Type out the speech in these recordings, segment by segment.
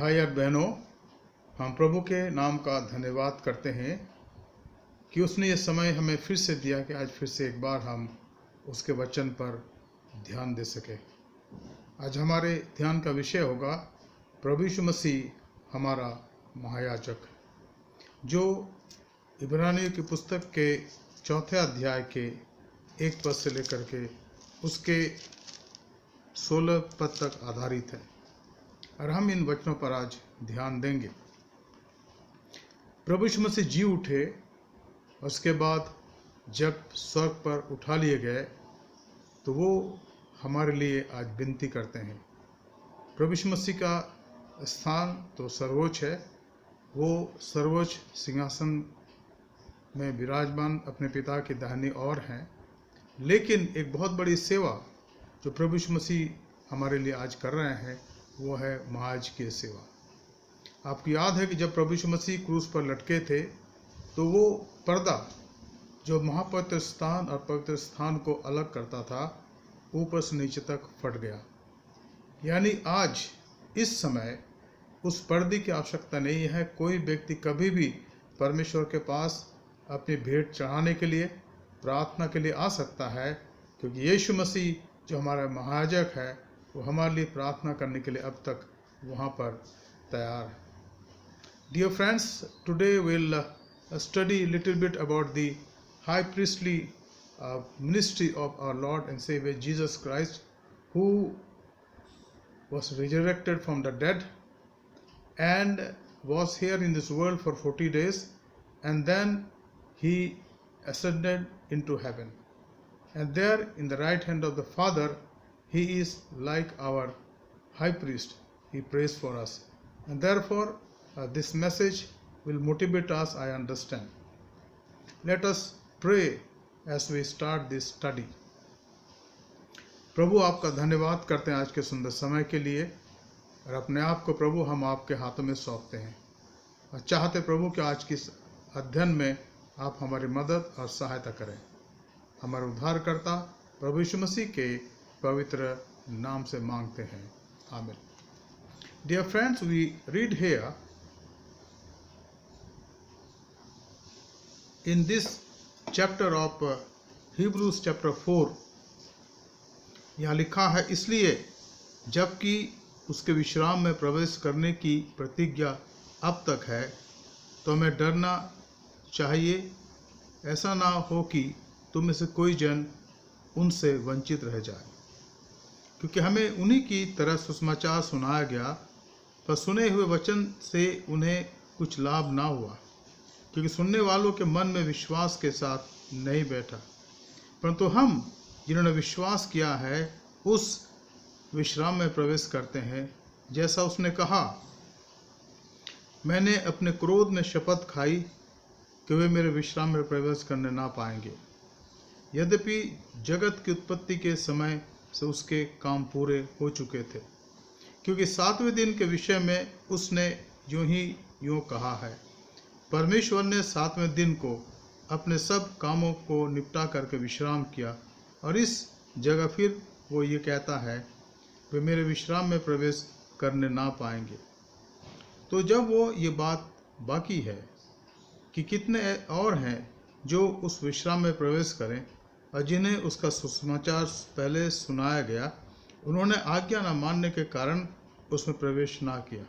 भाई और बहनों, हम प्रभु के नाम का धन्यवाद करते हैं कि उसने ये समय हमें फिर से दिया कि आज फिर से एक बार हम उसके वचन पर ध्यान दे सके। आज हमारे ध्यान का विषय होगा प्रभु यीशु मसीह हमारा महायाजक, जो इब्रानियों की पुस्तक के 4 अध्याय के 1 पद से लेकर के उसके 16 पद तक आधारित है और हम इन वचनों पर आज ध्यान देंगे। प्रभु यीशु मसीह जी उठे, उसके बाद जब स्वर्ग पर उठा लिए गए तो वो हमारे लिए आज विनती करते हैं। प्रभु यीशु मसीह का स्थान तो सर्वोच्च है, वो सर्वोच्च सिंहासन में विराजमान अपने पिता की दाहिनी ओर हैं, लेकिन एक बहुत बड़ी सेवा जो प्रभु यीशु मसीह हमारे लिए आज कर रहे हैं वो है महायाजक की सेवा। आपको याद है कि जब प्रभु यीशु मसीह क्रूस पर लटके थे तो वो पर्दा जो महापवित्र स्थान और पवित्र स्थान को अलग करता था ऊपर से नीचे तक फट गया। यानी आज इस समय उस पर्दे की आवश्यकता नहीं है। कोई व्यक्ति कभी भी परमेश्वर के पास अपनी भेंट चढ़ाने के लिए, प्रार्थना के लिए आ सकता है, क्योंकि यीशु मसीह जो हमारा महायाजक है वो हमारे लिए प्रार्थना करने के लिए अब तक वहाँ पर तैयार है। Dear friends, today we'll study a little bit about the high priestly ministry of our Lord and Savior Jesus Christ, who was resurrected from the dead and was here in this world for 40 days, and then he ascended into heaven. And there in the right hand of the Father, he is like our high priest. He prays for us. And therefore, this message will motivate us, I understand. Let us pray as we start this study. प्रभु, आपका धन्यवाद करते हैं आज के सुंदर समय के लिए, और अपने आप को प्रभु हम आपके हाथों में सौंपते हैं और चाहते प्रभु कि आज के अध्ययन में आप हमारी मदद और सहायता करें। हमारे उद्धारकर्ता प्रभु यीशु मसीह के पवित्र नाम से मांगते हैं, आमीन। Dear friends, we read here in this chapter of Hebrews chapter 4, यहाँ लिखा है, इसलिए जबकि उसके विश्राम में प्रवेश करने की प्रतिज्ञा अब तक है तो हमें डरना चाहिए, ऐसा ना हो कि तुम में से कोई जन उनसे वंचित रह जाए। क्योंकि हमें उन्हीं की तरह सुसमाचार सुनाया गया, पर सुने हुए वचन से उन्हें कुछ लाभ ना हुआ, क्योंकि सुनने वालों के मन में विश्वास के साथ नहीं बैठा। परंतु हम जिन्होंने विश्वास किया है उस विश्राम में प्रवेश करते हैं, जैसा उसने कहा, मैंने अपने क्रोध में शपथ खाई कि वे मेरे विश्राम में प्रवेश करने ना पाएंगे। यद्यपि जगत की उत्पत्ति के समय से उसके काम पूरे हो चुके थे, क्योंकि 7वें दिन के विषय में उसने यूं कहा है, परमेश्वर ने 7वें दिन को अपने सब कामों को निपटा करके विश्राम किया, और इस जगह फिर वो ये कहता है, वे मेरे विश्राम में प्रवेश करने ना पाएंगे। तो जब वो ये बात बाकी है कि कितने और हैं जो उस विश्राम में प्रवेश करें और जिन्हें उसका सुसमाचार पहले सुनाया गया, उन्होंने आज्ञा न मानने के कारण उसमें प्रवेश ना किया।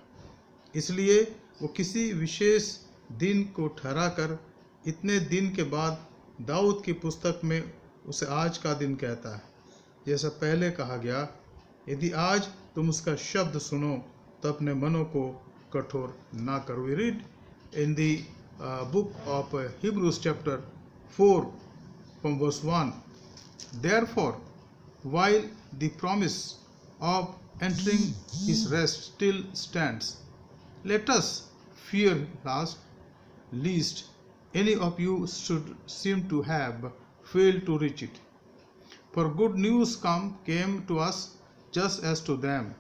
इसलिए वो किसी विशेष दिन को ठहरा कर इतने दिन के बाद दाऊद की पुस्तक में उसे आज का दिन कहता है, जैसा पहले कहा गया, यदि आज तुम उसका शब्द सुनो तो अपने मनों को कठोर ना करो। We read in the book of Hebrews chapter 4 from verse 1, therefore, while the promise of entering his rest still stands, let us fear lest any of you should seem to have failed to reach it. For good news came to us just as to them,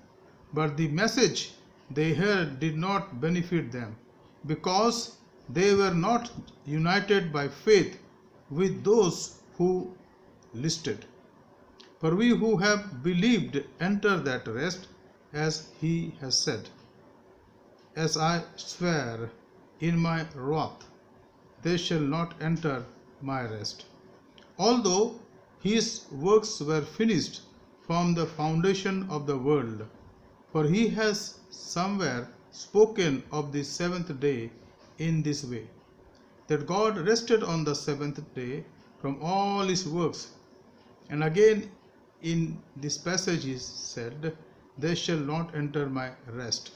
but the message they heard did not benefit them, because they were not united by faith with those who listed. For we who have believed enter that rest, as he has said, as I swear in my wrath, they shall not enter my rest. Although his works were finished from the foundation of the world, for he has somewhere spoken of the seventh day in this way, that God rested on the seventh day from all his works. And again in this passage he said, they shall not enter my rest.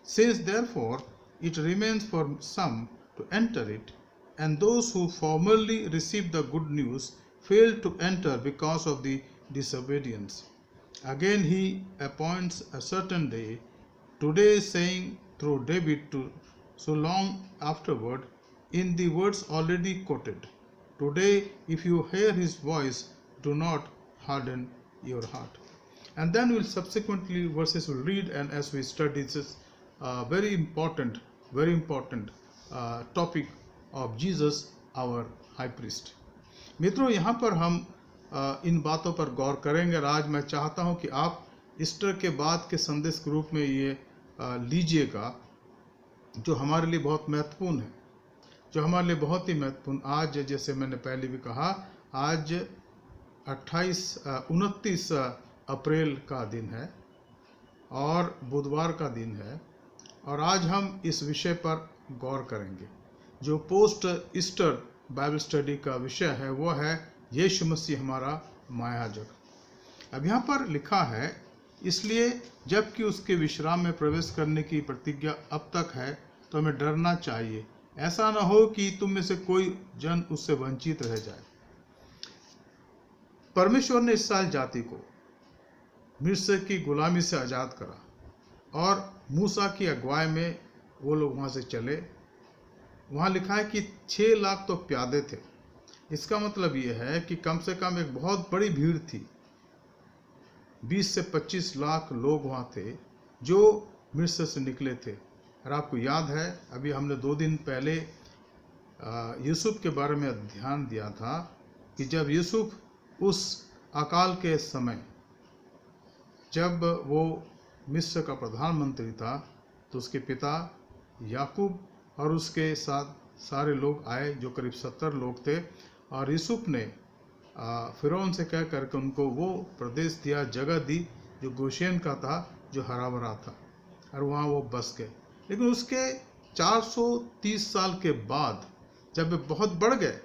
Since therefore it remains for some to enter it, and those who formerly received the good news failed to enter because of the disobedience. Again he appoints a certain day, today, saying through David to so long afterward, in the words already quoted, today, if you hear his voice, do not harden your heart. And then we'll subsequently verses will read, and as we study this very important topic of Jesus, our high priest. मित्रों, यहाँ पर हम इन बातों पर गौर करेंगे और आज मैं चाहता हूँ कि आप ईस्टर के बाद के संदेश के रूप में ये लीजिएगा, जो हमारे लिए बहुत महत्वपूर्ण है, जो हमारे लिए बहुत ही महत्वपूर्ण। आज जैसे मैंने पहले भी कहा, आज 29 अप्रैल का दिन है और बुधवार का दिन है, और आज हम इस विषय पर गौर करेंगे। जो पोस्ट ईस्टर बाइबल स्टडी का विषय है वो है यीशु मसीह हमारा महायाजक। अब यहाँ पर लिखा है, इसलिए जबकि उसके विश्राम में प्रवेश करने की प्रतिज्ञा अब तक है, तो हमें डरना चाहिए, ऐसा न हो कि तुम में से कोई जन उससे वंचित रह जाए। परमेश्वर ने इस्राएल जाति को मिस्र की गुलामी से आज़ाद करा और मूसा की अगुवाई में वो लोग वहाँ से चले। वहाँ लिखा है कि 6 लाख तो प्यादे थे। इसका मतलब ये है कि कम से कम एक बहुत बड़ी भीड़ थी, 20 से 25 लाख लोग वहाँ थे जो मिस्र से निकले थे। और आपको याद है, अभी हमने 2 दिन पहले यूसुफ के बारे में ध्यान दिया था कि जब यूसुफ उस अकाल के समय, जब वो मिस्र का प्रधानमंत्री था, तो उसके पिता याकूब और उसके साथ सारे लोग आए, जो करीब 70 लोग थे, और यूसुफ ने फिरौन से कह करके उनको वो प्रदेश दिया, जगह दी जो गोशेन का था, जो हरा भरा था, और वहाँ वो बस गए। लेकिन उसके 430 साल के बाद जब वे बहुत बढ़ गए,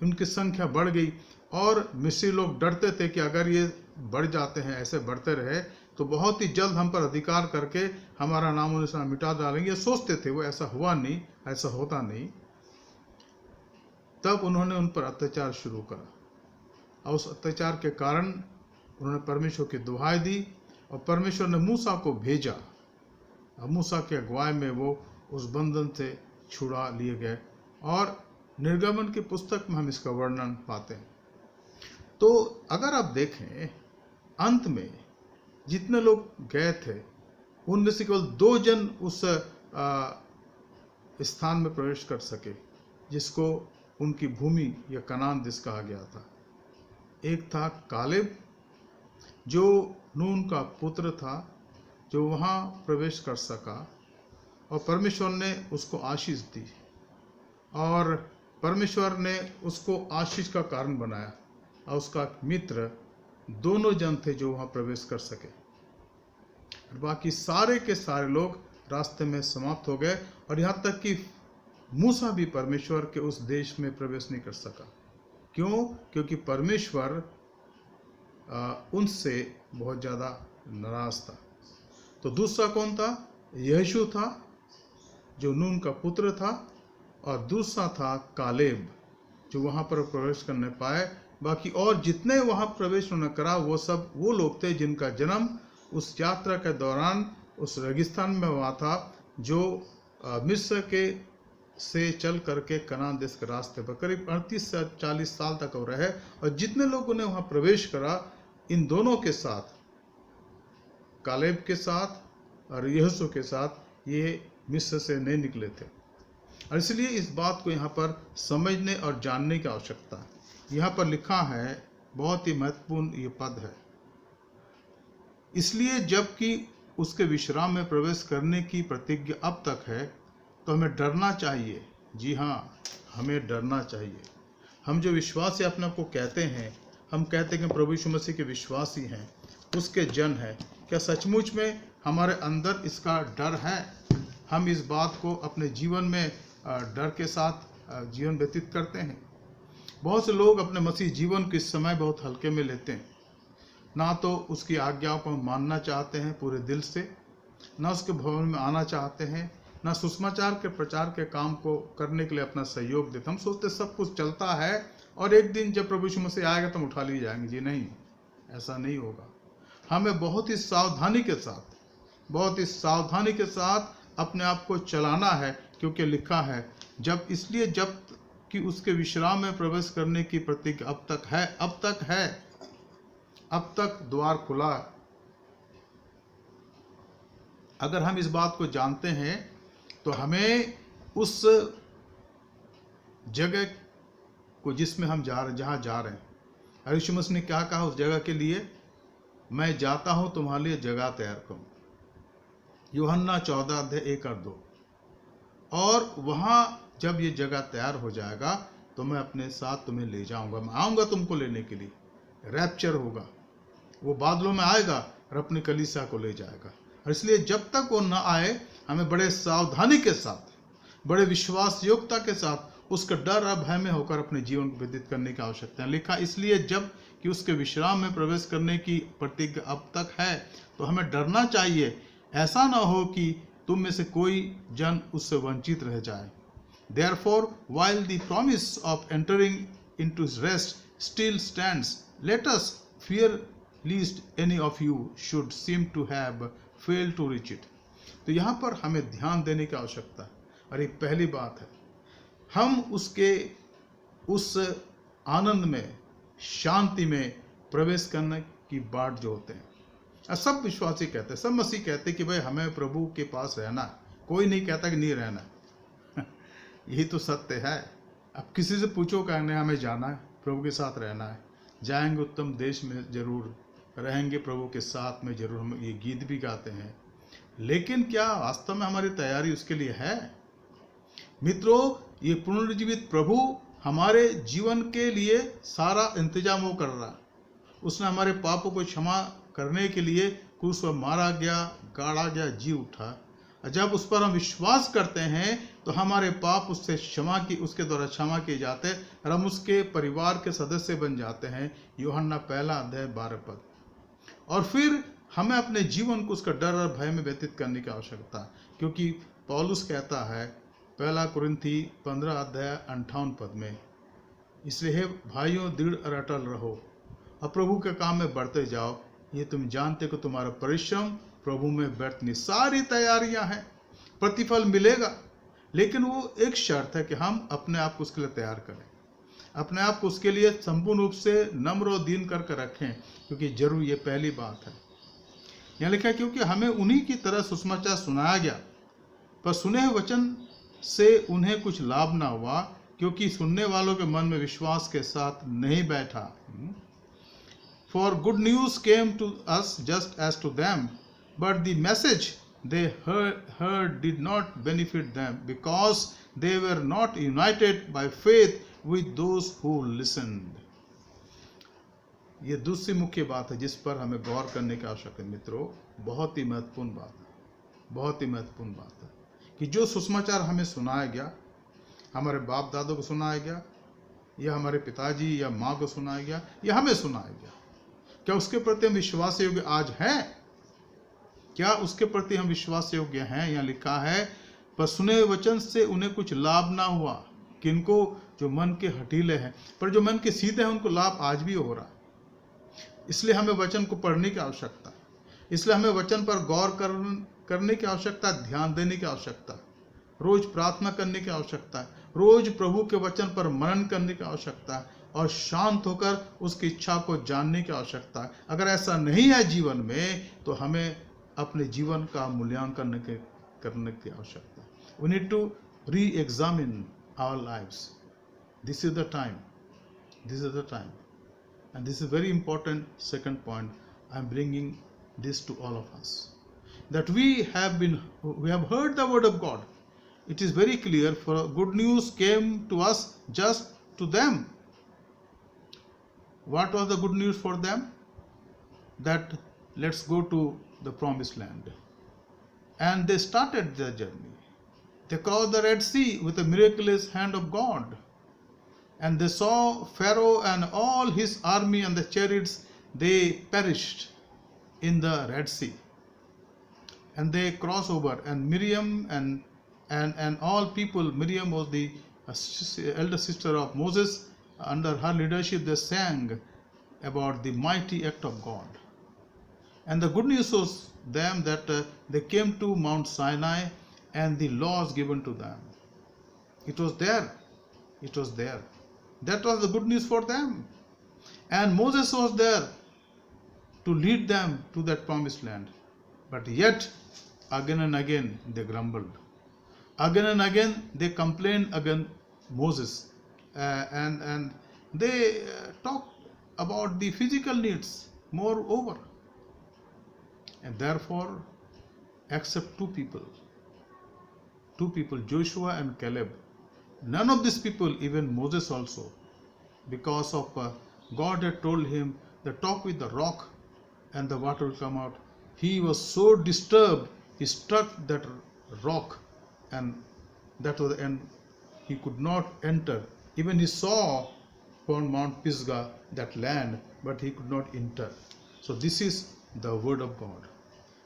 उनकी संख्या बढ़ गई, और मिस्री लोग डरते थे कि अगर ये बढ़ जाते हैं, ऐसे बढ़ते रहे, तो बहुत ही जल्द हम पर अधिकार करके हमारा नामो निशान मिटा डालेंगे। सोचते थे वो, ऐसा हुआ नहीं, ऐसा होता नहीं। तब उन्होंने उन पर अत्याचार शुरू करा, और उस अत्याचार के कारण उन्होंने परमेश्वर की दुहाई दी, और परमेश्वर ने मूसा को भेजा, और मूसा के अगुवाई में वो उस बंधन से छुड़ा लिए गए। और निर्गमन की पुस्तक में हम इसका वर्णन पाते हैं। तो अगर आप देखें, अंत में जितने लोग गए थे, उनमें से केवल 2 जन उस स्थान में प्रवेश कर सके जिसको उनकी भूमि या कनान देश कहा गया था। एक था कालेब, जो नून का पुत्र था, जो वहाँ प्रवेश कर सका, और परमेश्वर ने उसको आशीष दी, और परमेश्वर ने उसको आशीष का कारण बनाया, और उसका मित्र 2 जन थे जो वहाँ प्रवेश कर सके, और बाकी सारे के सारे लोग रास्ते में समाप्त हो गए। और यहाँ तक कि मूसा भी परमेश्वर के उस देश में प्रवेश नहीं कर सका। क्यों? क्योंकि परमेश्वर उनसे बहुत ज़्यादा नाराज था। तो दूसरा कौन था? यीशु था, जो नून का पुत्र था, और दूसरा था कालेब, जो वहाँ पर प्रवेश करने पाए। बाकी और जितने वहाँ प्रवेश न करा, वो सब वो लोग थे जिनका जन्म उस यात्रा के दौरान उस रेगिस्तान में हुआ था, जो मिस्र के से चल करके कनान देश के रास्ते पर करीब 38 से 40 साल तक वो रहे। और जितने लोगों ने वहाँ प्रवेश करा, इन दोनों के साथ, कालेब के साथ और यहोशू के साथ, ये मिस्र से नहीं निकले थे। और इसलिए इस बात को यहाँ पर समझने और जानने की आवश्यकता है। यहाँ पर लिखा है, बहुत ही महत्वपूर्ण ये पद है, इसलिए जबकि उसके विश्राम में प्रवेश करने की प्रतिज्ञा अब तक है तो हमें डरना चाहिए। जी हाँ, हमें डरना चाहिए। हम जो विश्वासी अपने आप को कहते हैं, हम कहते हैं कि प्रभु यीशु मसीह के विश्वासी हैं, उसके जन हैं, क्या सचमुच में हमारे अंदर इसका डर है? हम इस बात को अपने जीवन में डर के साथ जीवन व्यतीत करते हैं। बहुत से लोग अपने मसीह जीवन को इस समय बहुत हल्के में लेते हैं। ना तो उसकी आज्ञाओं को मानना चाहते हैं पूरे दिल से, ना उसके भवन में आना चाहते हैं, ना सुसमाचार के प्रचार के काम को करने के लिए अपना सहयोग देते। हम सोचते सब कुछ चलता है और एक दिन जब प्रभु यीशु मसीह आएगा तो हम उठा लिए जाएंगे। जी नहीं, ऐसा नहीं होगा। हमें बहुत ही सावधानी के साथ अपने आप को चलाना है, क्योंकि लिखा है जब कि उसके विश्राम में प्रवेश करने की प्रतिज्ञा अब तक द्वार खुला। अगर हम इस बात को जानते हैं तो हमें उस जगह को जिसमें हम जहां जा रहे हैं, यीशु मसीह ने क्या कहा उस जगह के लिए? मैं जाता हूं तुम्हारे लिए जगह तैयार करूं। यूहन्ना 14:1-2। और वहां जब ये जगह तैयार हो जाएगा तो मैं अपने साथ तुम्हें ले जाऊंगा। मैं आऊंगा तुमको लेने के लिए। रैप्चर होगा, वो बादलों में आएगा और अपनी कलीसिया को ले जाएगा। और इसलिए जब तक वो न आए, हमें बड़े सावधानी के साथ, बड़े विश्वास योग्यता के साथ उसका डर और भय में होकर अपने जीवन को व्यतीत करने की आवश्यकता है। लिखा इसलिए जब कि उसके विश्राम में प्रवेश करने की प्रतिज्ञा अब तक है तो हमें डरना चाहिए। ऐसा ना हो कि तुम में से कोई जन उससे वंचित रह जाए। Therefore, while the promise of entering into his rest still stands, let us fear lest any of you should seem to have failed to reach it. तो यहाँ पर हमें ध्यान देने की आवश्यकता है। और एक पहली बात है, हम उसके उस आनंद में, शांति में प्रवेश करने की बाट जो होते हैं। सब विश्वासी कहते हैं, सब मसीह कहते हैं कि भाई हमें प्रभु के पास रहना है। कोई नहीं कहता कि नहीं रहना है। यही तो सत्य है। अब किसी से पूछो, कहने हमें जाना है, प्रभु के साथ रहना है, जाएंगे उत्तम देश में, जरूर रहेंगे प्रभु के साथ में, जरूर। हम ये गीत भी गाते हैं, लेकिन क्या वास्तव में हमारी तैयारी उसके लिए है? मित्रों, ये पुनर्जीवित प्रभु हमारे जीवन के लिए सारा इंतजाम वो कर रहा है। उसने हमारे पापों को क्षमा करने के लिए क्रूस पर मारा गया, गाड़ा गया, जी उठा। जब उस पर हम विश्वास करते हैं तो हमारे पाप उसके द्वारा क्षमा किए जाते हैं और हम उसके परिवार के सदस्य बन जाते हैं। यूहन्ना 1:12। और फिर हमें अपने जीवन को उसका डर और भय में व्यतीत करने की आवश्यकता है, क्योंकि पौलुस कहता है 1 कुरिन्थी 15:58 में, इसलिए हे भाइयों दृढ़ और अटल रहो और प्रभु के काम में बढ़ते जाओ, ये तुम जानते कि तुम्हारा परिश्रम प्रभु में व्यर्थ नहीं। सारी तैयारियां हैं, प्रतिफल मिलेगा, लेकिन वो एक शर्त है कि हम अपने आप को उसके लिए तैयार करें, अपने आप को उसके लिए संपूर्ण रूप से नम्र और दीन करके रखें, क्योंकि जरूर ये पहली बात है। यहाँ लिखा है क्योंकि हमें उन्हीं की तरह सुसमाचार सुनाया गया, पर सुने हुए वचन से उन्हें कुछ लाभ ना हुआ, क्योंकि सुनने वालों के मन में विश्वास के साथ नहीं बैठा। For good news came to us just as to them, but the message they heard did not benefit them, because they were not united by faith with those who listened. ये दूसरी मुख्य बात है जिस पर हमें गौर करने की आवश्यकता है। मित्रों, बहुत ही महत्वपूर्ण बात है कि जो सुसमाचार हमें सुनाया गया, हमारे बाप दादों को सुनाया गया, या हमारे पिताजी या माँ को सुनाया गया, या हमें सुनाया गया, क्या उसके प्रति हम विश्वास योग्य आज हैं? क्या उसके प्रति हम विश्वास योग्य हैं? यहाँ लिखा है, पर सुने हुए वचन से उन्हें कुछ लाभ ना हुआ। किनको? जो मन के हठीले हैं। पर जो मन के सीधे हैं उनको लाभ आज भी हो रहा है। इसलिए हमें वचन को पढ़ने की आवश्यकता है, इसलिए हमें वचन पर गौर करने की आवश्यकता, ध्यान देने की आवश्यकता, रोज प्रार्थना करने की आवश्यकता है, रोज प्रभु के वचन पर मनन करने की आवश्यकता है और शांत होकर उसकी इच्छा को जानने की आवश्यकता है। अगर ऐसा नहीं है जीवन में, तो हमें अपने जीवन का मूल्यांकन करने की आवश्यकता है। We need to re-examine our lives. This is the time. And this is very important second point. I am bringing this to all of us. that we have heard the word of God. It is very clear, for good news came to us just to them. What was the good news for them? That let's go to the promised land. And they started their journey. They crossed the Red Sea with the miraculous hand of God. And they saw Pharaoh and all his army and the chariots, they perished in the Red Sea. And they crossed over, and Miriam and all people, Miriam was the elder sister of Moses, under her leadership they sang about the mighty act of God. And the good news was them that they came to Mount Sinai and the laws given to them. It was there. It was there. That was the good news for them. And Moses was there to lead them to that promised land. But yet, again and again, they grumbled. Again and again, they complained against Moses. And they talked about the physical needs moreover. And therefore, except two people, Joshua and Caleb, none of these people, even Moses also, because of God had told him that talk with the rock and the water will come out. He was so disturbed, he struck that rock, and that was the end. He could not enter. Even he saw upon Mount Pisgah that land, but he could not enter. So this is the word of God.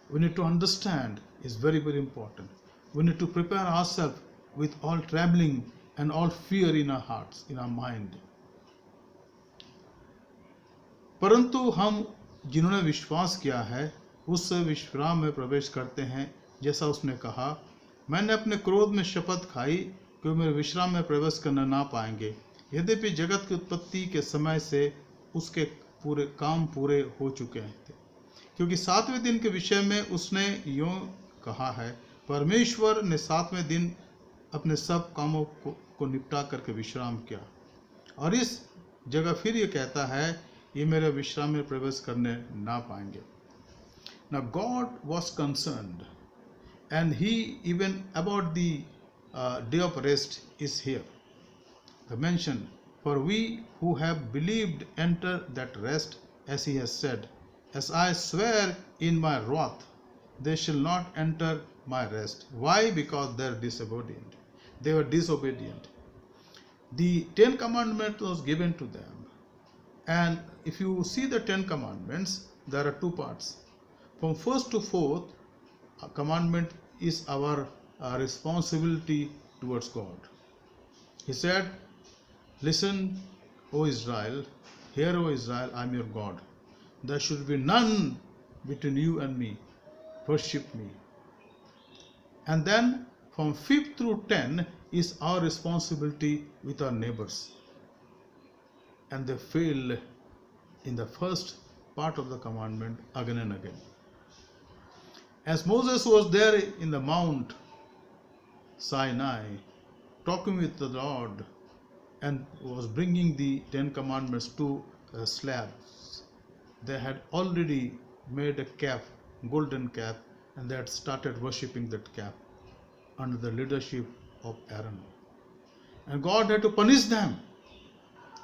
We need to understand, is very, very important. We need to prepare ourselves with all trembling and all fear in our hearts, in our mind. परंतु हम जिन्होंने विश्वास किया है उस विश्राम में प्रवेश करते हैं, जैसा उसने कहा, मैंने अपने क्रोध में शपथ खाई कि वे मेरे विश्राम में प्रवेश करना ना पाएंगे, यद्यपि जगत की उत्पत्ति के समय से उसके पूरे काम पूरे हो चुके थे। क्योंकि 7वें दिन के विषय में उसने यूं कहा है, परमेश्वर ने 7वें दिन अपने सब कामों को निपटा करके विश्राम किया। और इस जगह फिर ये कहता है, ये मेरे विश्राम में प्रवेश करने ना पाएंगे। Now God was concerned, and He even about the day of rest is here. The mention, for we who have believed enter that rest, as He has said, as I swear in my wrath, they shall not enter my rest. Why? Because they are disobedient. They were disobedient. The 10 Commandments was given to them. And if you see the 10 Commandments, there are two parts. From first to fourth, a commandment is our responsibility towards God. He said, listen, O Israel, hear, O Israel, I am your God. There should be none between you and me. Worship me. And then from 5th through 10 is our responsibility with our neighbors. And they fail in the first part of the commandment again and again. As Moses was there in the Mount Sinai, talking with the Lord, and was bringing the 10 Commandments to slabs, they had already made a calf, golden calf, and they had started worshipping that calf under the leadership of Aaron. And God had to punish them,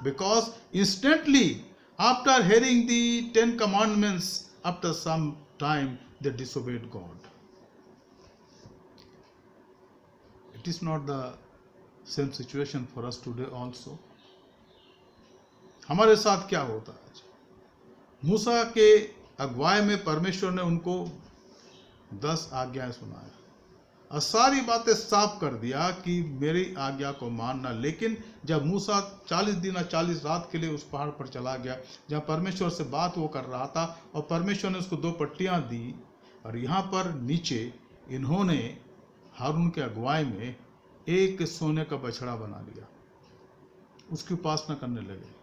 because instantly after hearing the 10 Commandments, after some time they disobeyed God. It is not the same situation for us today also. हमारे साथ क्या होता है आज? मूसा के अगुवाई में परमेश्वर ने उनको 10 आज्ञाएं सुनाया और सारी बातें साफ कर दिया कि मेरी आज्ञा को मानना। लेकिन जब मूसा 40 दिन और 40 रात के लिए उस पहाड़ पर चला गया, जहाँ परमेश्वर से बात वो कर रहा था, और परमेश्वर ने उसको 2 पट्टियां दी, और यहाँ पर नीचे इन्होंने हारून के अगुवाई में एक सोने का बछड़ा बना लिया, उसकी उपासना करने लगे।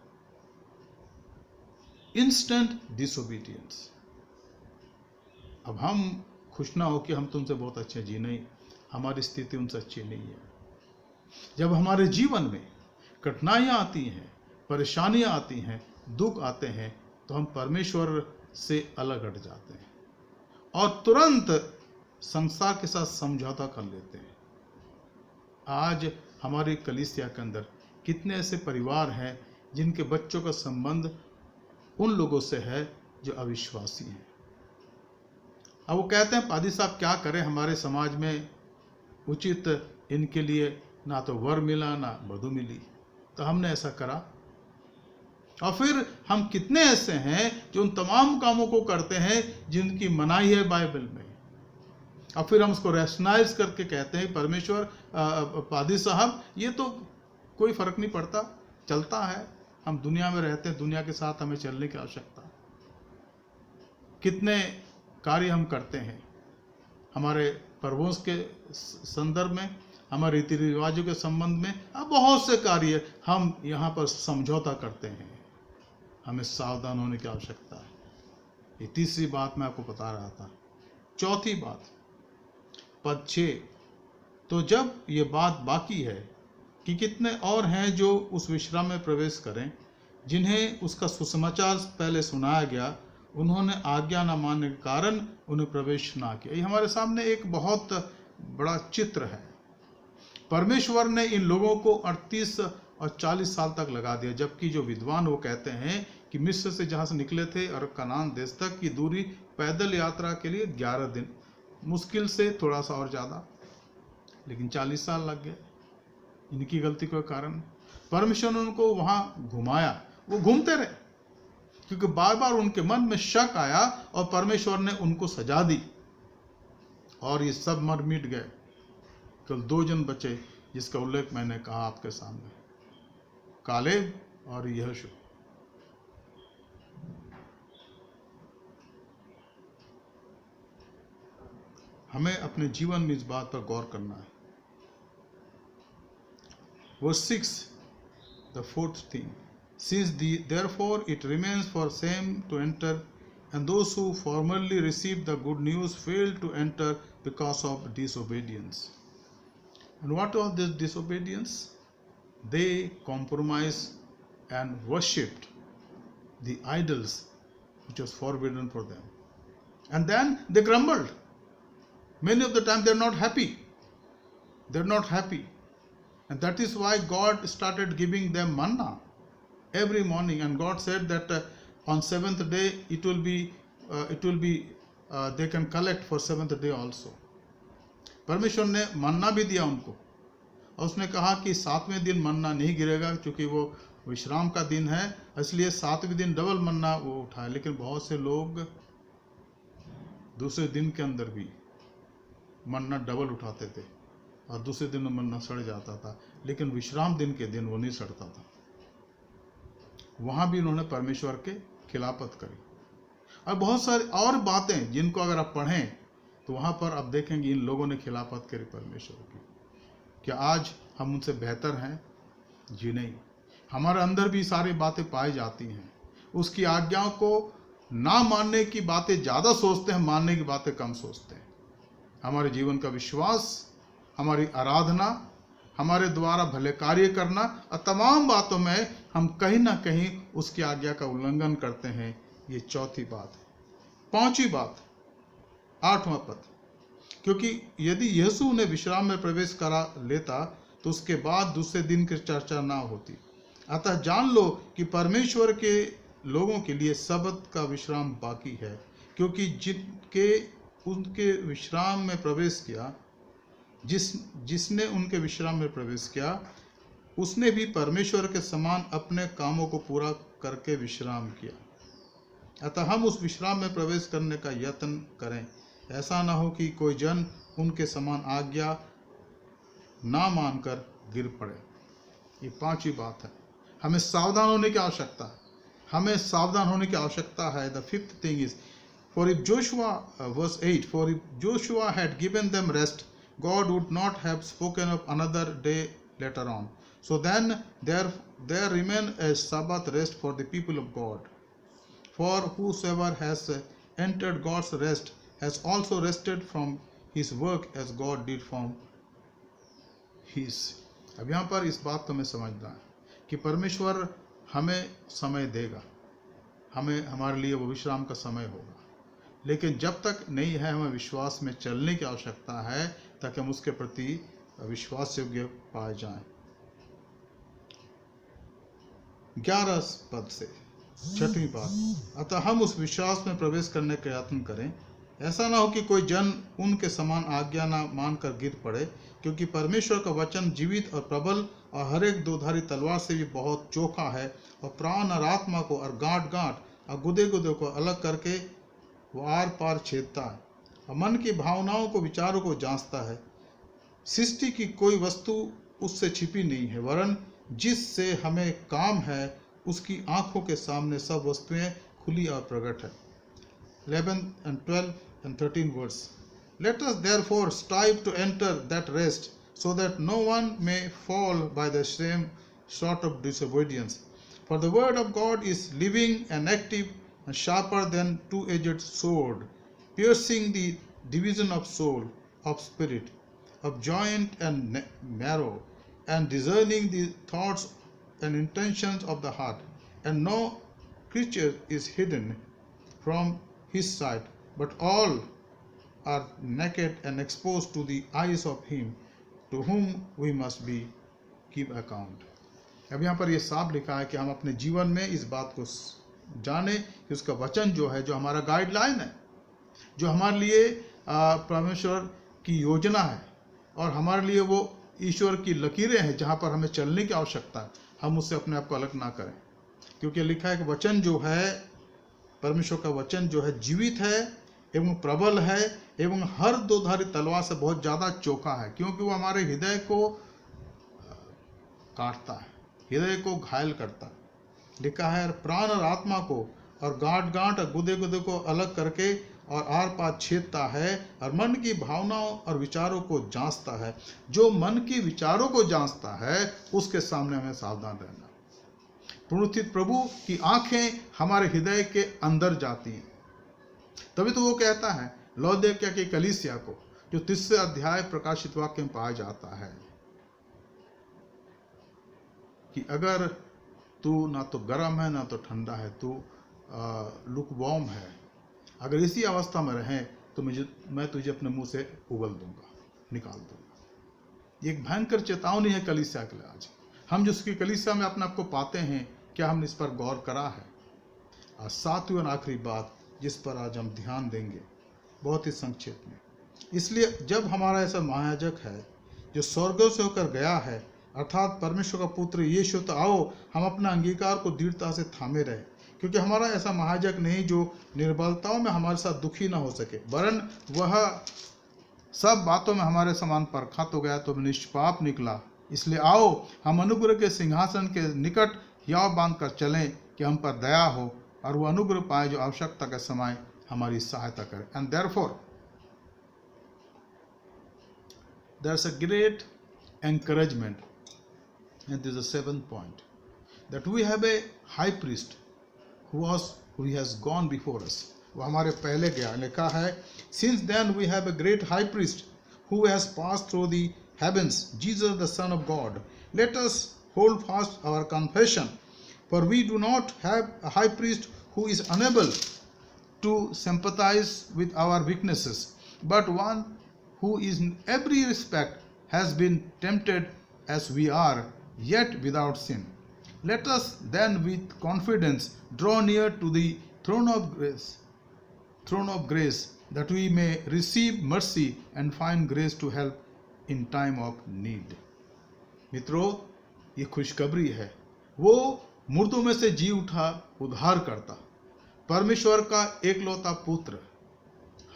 Instant disobedience. अब हम खुश ना हो कि हम तुमसे बहुत अच्छे जी, नहीं, हमारी स्थिति उनसे अच्छी नहीं है। जब हमारे जीवन में कठिनाइयां आती हैं, परेशानियां आती हैं, दुख आते हैं, तो हम परमेश्वर से अलग हट जाते हैं और तुरंत संसार के साथ समझौता कर लेते हैं। आज हमारी कलीसिया के अंदर कितने ऐसे परिवार हैं जिनके बच्चों का संबंध उन लोगों से है जो अविश्वासी हैं। अब वो कहते हैं पादी साहब क्या करें, हमारे समाज में उचित इनके लिए ना तो वर मिला ना वधू मिली, तो हमने ऐसा करा। और फिर हम कितने ऐसे हैं जो उन तमाम कामों को करते हैं जिनकी मनाही है बाइबल में, और फिर हम उसको रैशनलाइज करके कहते हैं परमेश्वर पादी साहब ये तो कोई फर्क नहीं पड़ता, चलता है, हम दुनिया में रहते हैं, दुनिया के साथ हमें चलने की आवश्यकता। कितने कार्य हम करते हैं हमारे पर्वों के संदर्भ में, हमारे रीति रिवाजों के संबंध में, अब बहुत से कार्य हम यहाँ पर समझौता करते हैं। हमें सावधान होने की आवश्यकता है। ये तीसरी बात मैं आपको बता रहा था। चौथी बात, पद 6, तो जब ये बात बाकी है कि कितने और हैं जो उस विश्राम में प्रवेश करें जिन्हें उसका सुसमाचार पहले सुनाया गया, उन्होंने आज्ञा न मानने के कारण उन्हें प्रवेश ना किया। ये हमारे सामने एक बहुत बड़ा चित्र है। परमेश्वर ने इन लोगों को 38 और 40 साल तक लगा दिया, जबकि जो विद्वान वो कहते हैं कि मिस्र से जहाँ से निकले थे और कनान देश तक की दूरी पैदल यात्रा के लिए 11 दिन, मुश्किल से थोड़ा सा और ज़्यादा, लेकिन 40 साल लग गए इनकी गलती के कारण। परमेश्वर ने उनको वहाँ घुमाया, वो घूमते रहे क्योंकि बार बार उनके मन में शक आया और परमेश्वर ने उनको सजा दी और ये सब मर मिट गए। केवल 2 जन बचे जिसका उल्लेख मैंने कहा आपके सामने, कालेब और यहोशू। हमें अपने जीवन में इस बात पर गौर करना है। Verse 6, the 4th thing, since therefore it remains for same to enter, and those who formerly received the good news failed to enter because of disobedience. And what was this disobedience? They compromised and worshipped the idols which was forbidden for them. And then they grumbled. Many of the time they are not happy. They are not happy. And that is why God started giving them manna every morning. And God said that on 7th day they can collect for 7th day also. परमेश्वर ने मन्ना भी दिया उनको, और उसने कहा कि 7वें दिन मन्ना नहीं गिरेगा क्योंकि वो विश्राम का दिन है, इसलिए 7वें दिन डबल मन्ना वो उठाए। लेकिन बहुत से लोग दूसरे दिन के अंदर भी मन्ना डबल उठाते थे और दूसरे दिन मन्ना सड़ जाता था, लेकिन विश्राम दिन के दिन वो नहीं सड़ता था। वहाँ भी उन्होंने परमेश्वर के खिलाफत करी। और बहुत सारी और बातें जिनको अगर आप पढ़ें तो वहाँ पर आप देखेंगे इन लोगों ने खिलाफत करी परमेश्वर की। क्या आज हम उनसे बेहतर हैं? जी नहीं। हमारे अंदर भी सारी बातें पाई जाती हैं। उसकी आज्ञाओं को ना मानने की बातें ज़्यादा सोचते हैं, मानने की बातें कम सोचते हैं। हमारे जीवन का विश्वास, हमारी आराधना, हमारे द्वारा भले कार्य करना और तमाम बातों में हम कहीं ना कहीं उसकी आज्ञा का उल्लंघन करते हैं। ये चौथी बात है। 5वीं बात, 8वां पद, क्योंकि यदि यीशु ने विश्राम में प्रवेश करा लेता तो उसके बाद दूसरे दिन की चर्चा ना होती। अतः जान लो कि परमेश्वर के लोगों के लिए सबत का विश्राम बाकी है, क्योंकि उनके विश्राम में प्रवेश किया, जिसने उनके विश्राम में प्रवेश किया, उसने भी परमेश्वर के समान अपने कामों को पूरा करके विश्राम किया। अतः हम उस विश्राम में प्रवेश करने का यत्न करें, ऐसा ना हो कि कोई जन उनके समान आज्ञा ना मानकर गिर पड़े। ये 5वीं बात है। हमें सावधान होने की आवश्यकता है। हमें सावधान होने की आवश्यकता है। The 5th thing is, for if Joshua, verse 8, for if Joshua had given them rest, God would not have spoken of another day later on. So then there remain a Sabbath rest for the people of God. For whosoever has entered God's rest has also rested from his work as God did from his. अब यहाँ पर इस बात को हमें समझना है कि परमेश्वर हमें समय देगा, हमें हमारे लिए वो विश्राम का समय होगा, लेकिन जब तक नहीं है हमें विश्वास में चलने की आवश्यकता है ताकि हम उसके प्रति विश्वास योग्य पाए जाएं। 11 पद से 6वीं बात, अतः हम उस विश्वास में प्रवेश करने का यत्न करें, ऐसा ना हो कि कोई जन उनके समान आज्ञा ना मानकर गिर पड़े, क्योंकि परमेश्वर का वचन जीवित और प्रबल और हर एक दोधारी तलवार से भी बहुत चोखा है और प्राण और आत्मा को और गांठ गांठ और गुदे गुदे को अलग करके वो आर पार छेदता है और मन की भावनाओं को विचारों को जांचता है। सृष्टि की कोई वस्तु उससे छिपी नहीं है, वरन जिससे हमें काम है उसकी आंखों के सामने सब वस्तुएं खुली और प्रकट है। 11 and 12 and 13 verse. Let us therefore strive to enter that rest, so that no one may fall by the same sort of disobedience. For the word of God is living and active and sharper than two-edged sword, piercing the division of soul, of spirit, of joint and marrow, and discerning the thoughts and intentions of the heart. And no creature is hidden from his sight, but all are naked and exposed to the eyes of him to whom we must be give account. अब यहाँ पर ये साफ लिखा है कि हम अपने जीवन में इस बात को जाने कि उसका वचन जो है, जो हमारा गाइडलाइन है, जो हमारे लिए परमेश्वर की योजना है और हमारे लिए वो ईश्वर की लकीरें हैं जहाँ पर हमें चलने की आवश्यकता है, हम उससे अपने आप को अलग ना करें। क्योंकि लिखा है कि वचन जो है, परमेश्वर का वचन जो है जीवित है एवं प्रबल है एवं हर दोधारी तलवार से बहुत ज़्यादा चोखा है, क्योंकि वो हमारे हृदय को काटता है, हृदय को घायल करता है। लिखा है प्राण और आत्मा को और गांठ गांठ और गुदे गुदे को अलग करके और आर पार छेदता है और मन की भावनाओं और विचारों को जांचता है। जो मन की विचारों को जांचता है उसके सामने हमें सावधान रहना। पुनरुत्थित प्रभु की आंखें हमारे हृदय के अंदर जाती हैं, तभी तो वो कहता है लौदीकिया की कलीसिया को, जो 3 अध्याय प्रकाशित वाक्य में पाया जाता है, कि अगर तू ना तो गर्म है ना तो ठंडा है, तू लुकवार्म है, अगर इसी अवस्था में रहे तो मैं तुझे अपने मुंह से उगल दूंगा, निकाल दूंगा। ये एक भयंकर चेतावनी है कलीसिया के लिए। आज हम जिसकी कलीसिया में अपने आप को पाते हैं, क्या हमने इस पर गौर करा है? और 7वीं और आखिरी बात जिस पर आज हम ध्यान देंगे, बहुत ही संक्षेप में, इसलिए जब हमारा ऐसा महायाजक है जो स्वर्गों से होकर गया है, अर्थात परमेश्वर का पुत्र यीशु, तो आओ हम अपना अंगीकार को दृढ़ता से थामे रहे, क्योंकि हमारा ऐसा महायाजक नहीं जो निर्बलताओं में हमारे साथ दुखी ना हो सके, वरन वह सब बातों में हमारे समान परखा तो गया तो निष्पाप निकला। इसलिए आओ हम अनुग्रह के सिंहासन के निकट हियाव बांध कर चलें कि हम पर दया हो और वो अनुग्रह पाए जो आवश्यकता के समय हमारी सहायता करे। And therefore there is a great encouragement, and this is the 7th point, that we have a high priest who has gone before us. वो हमारे पहले गया। लिखा है since then we have a great high priest who has passed through the heavens, Jesus the Son of God. Let us hold fast our confession, for we do not have a high priest who is unable to sympathize with our weaknesses, but one who is in every respect has been tempted as we are, yet without sin. Let us then with confidence draw near to the throne of grace, that we may receive mercy and find grace to help in time of need. मित्रों, ये खुशखबरी है। वो मुर्दों में से जी उठा उद्धार करता परमेश्वर का एकलौता पुत्र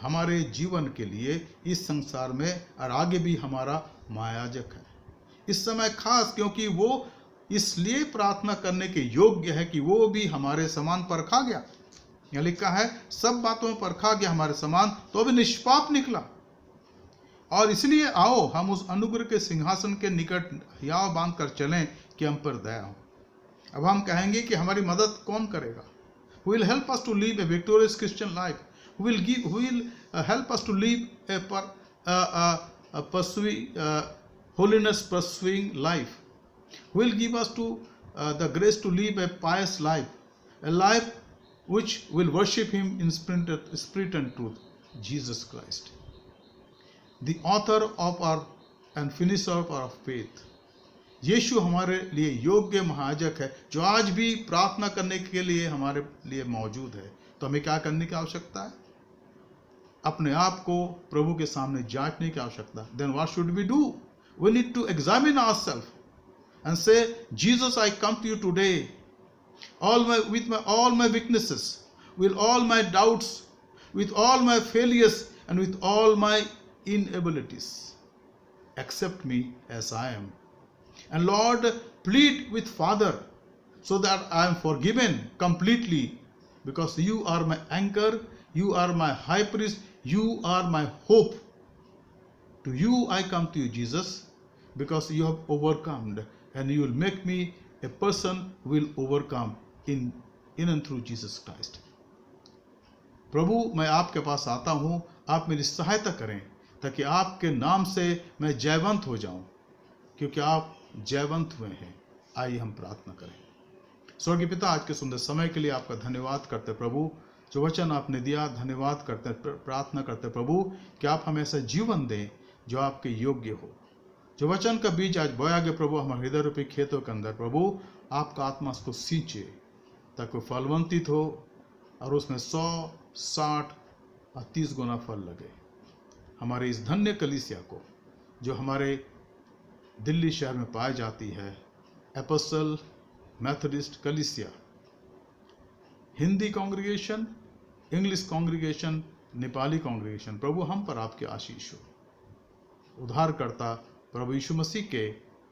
हमारे जीवन के लिए इस संसार में और आगे भी हमारा महायाजक है। इस समय खास क्योंकि वो इसलिए प्रार्थना करने के योग्य है कि वो भी हमारे समान परखा गया। यहाँ लिखा है सब बातों में परखा गया हमारे समान, तो भी निष्पाप निकला। और इसलिए आओ हम उस अनुग्रह के सिंहासन के निकट हियाव बांध कर चलें कि हम पर दया हो। अब हम कहेंगे कि हमारी मदद कौन करेगा? Who will help us to live a victorious Christian life? Who will help us to live a holiness pursuing life? Who will give us to the grace to live a pious life, a life which will worship him in spirit and truth, Jesus Christ, the author of our and finisher of our faith. यीशु हमारे लिए योग्य महायाजक है जो आज भी प्रार्थना करने के लिए हमारे लिए मौजूद है। तो हमें क्या करने की आवश्यकता है? अपने आप को प्रभु के सामने जांचने की आवश्यकता। Then what should we do? We need to examine ourselves and say, Jesus, I come to you today, with all my weaknesses, with all my doubts, with all my failures, and with all my inabilities. Accept me as I am. And Lord, plead with Father so that I am forgiven completely, because you are my anchor, you are my high priest, you are my hope. To you I come to you, Jesus, because you have overcome, and you will make me a person who will overcome in and through Jesus Christ. प्रभु, मैं आपके पास आता हूँ, आप मेरी सहायता करें ताकि आपके नाम से मैं जयवंत हो जाऊं, क्योंकि आप जयवंत हुए हैं। आइए हम प्रार्थना करें। स्वर्गीय पिता, आज के सुंदर समय के लिए आपका धन्यवाद करते प्रभु, जो वचन आपने दिया, धन्यवाद करते, प्रार्थना करते प्रभु कि आप हमें ऐसा जीवन दें जो आपके योग्य हो। जो वचन का बीज आज बोया गया प्रभु हमारे हृदय रूपी खेतों के अंदर, प्रभु आपका आत्मा उसको सींचे ताकि फलवंतित हो और उसमें 100, 60 और 30 गुना फल लगे। हमारे इस धन्य कलीसिया को जो हमारे दिल्ली शहर में पाई जाती है, एपोस्टल मेथोडिस्ट कलीसिया, Hindi congregation, English congregation, Nepali congregation, प्रभु हम पर आपकी आशीष हो। उद्धारकर्ता प्रभु यीशु मसीह के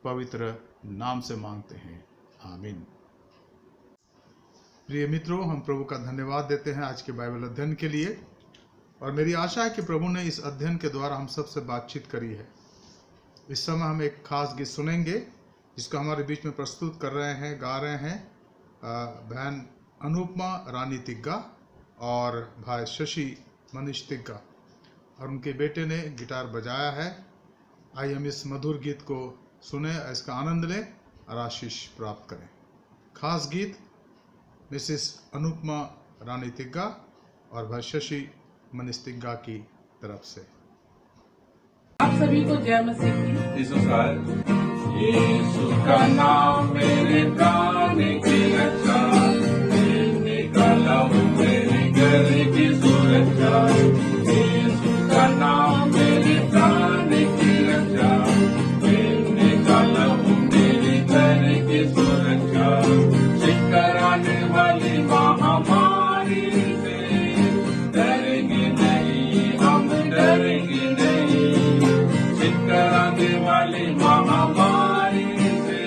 पवित्र नाम से मांगते हैं, आमीन। प्रिय मित्रों, हम प्रभु का धन्यवाद देते हैं आज के बाइबल अध्ययन के लिए, और मेरी आशा है कि प्रभु ने इस अध्ययन के द्वारा हम सबसे बातचीत करी है। इस समय हम एक खास गीत सुनेंगे जिसको हमारे बीच में प्रस्तुत कर रहे हैं, गा रहे हैं बहन अनुपमा रानी तिग्गा और भाई शशि मनीष तिग्गा, और उनके बेटे ने गिटार बजाया है। आइए हम इस मधुर गीत को सुने, इसका आनंद लें और आशीष प्राप्त करें। खास गीत मिसेस अनुपमा रानी तिग्गा और भाई शशि मनीष तिग्गा की तरफ से। आप सभी को जय मसीह की। यीशु का नाम मेरे प्राण की रक्षा, निकाला हूँ मेरे घर की सुरक्षा। यीशु का नाम मेरे प्राण की रक्षा, निकाला हूँ मेरे घर की सुरक्षा। कराने वाली महामारी से डरेंगे नहीं, हम डरेंगे नहीं। कराने वाली महामारी से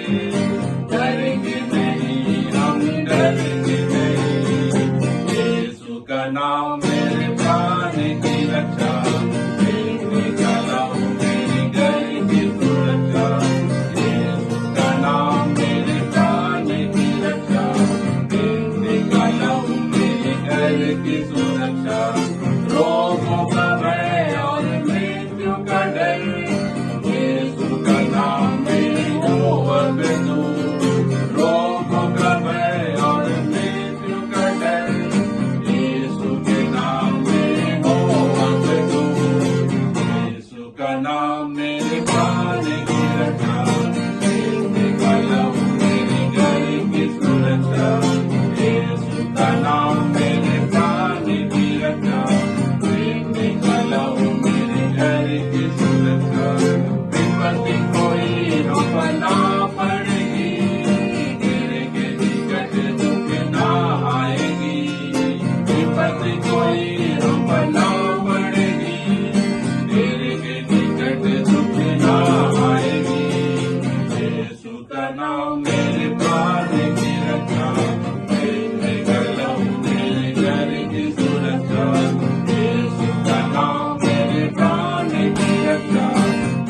डरेंगे नहीं, हम डरेंगे नहीं। यीशु का नाम मेरे प्राण की रक्षा, निकाला हूँ मेरे घर की सुरक्षा। यीशु का नाम मेरे प्राण की रक्षा, निकाला हूँ मेरे घर की सुरक्षा। रोगों का भय और मृत्यु का डर, यीशु का नाम मेरी ओर पे दूर। रोगों का भय और मृत्यु का डर, यीशु के नाम मेरी ओर पे दूर। यीशु का नाम मेरे प्राण की रक्षा, निकाला हूँ मेरे घर की सुरक्षा। यीशु का नाम मेरे प्राण की रक्षा, निकाला हूँ मेरे घर की सुरक्षा। विपत्ति कोई रोकना पड़ेगी, गिरेंगे निकट दुख ना आएगी। विपत्ति कोई रोकना पड़ेगी, गिरेंगे निकट दुख ना आएगी। यीशु का नाम मेरे प्राण की रक्षा, निकाला हूँ मेरे घर की सुरक्षा। यीशु का नाम मेरे प्राण की रक्षा,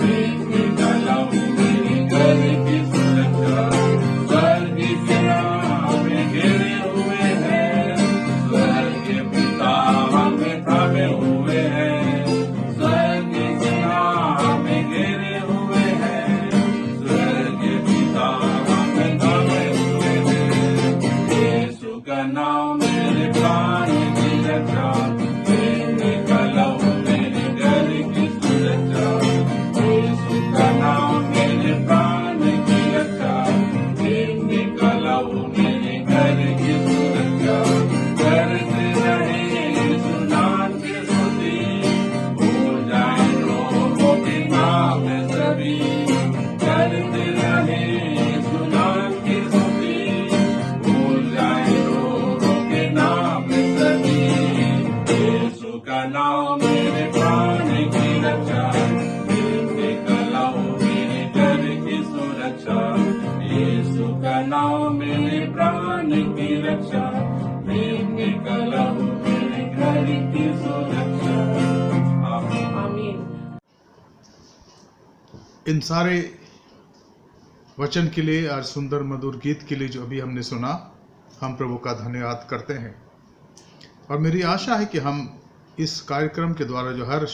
निकाला हूँ मेरे घर की सुरक्षा। स्वर्ग के हमें घेरे हुए हैं, स्वर्ग के पिता हमें थामे हुए हैं। स्वर्ग के हमें घेरे हुए हैं, स्वर्ग के पिता हमें थामे हुए हैं। का नाम मेरे प्राण की रक्षा, मैं निकला हूँ मेरे घर की सुरक्षा। आमीन। आमीन। इन सारे वचन के लिए और सुंदर मधुर गीत के लिए जो अभी हमने सुना, हम प्रभु का धन्यवाद करते हैं। और मेरी आशा है कि हम इस कार्यक्रम के द्वारा जो हर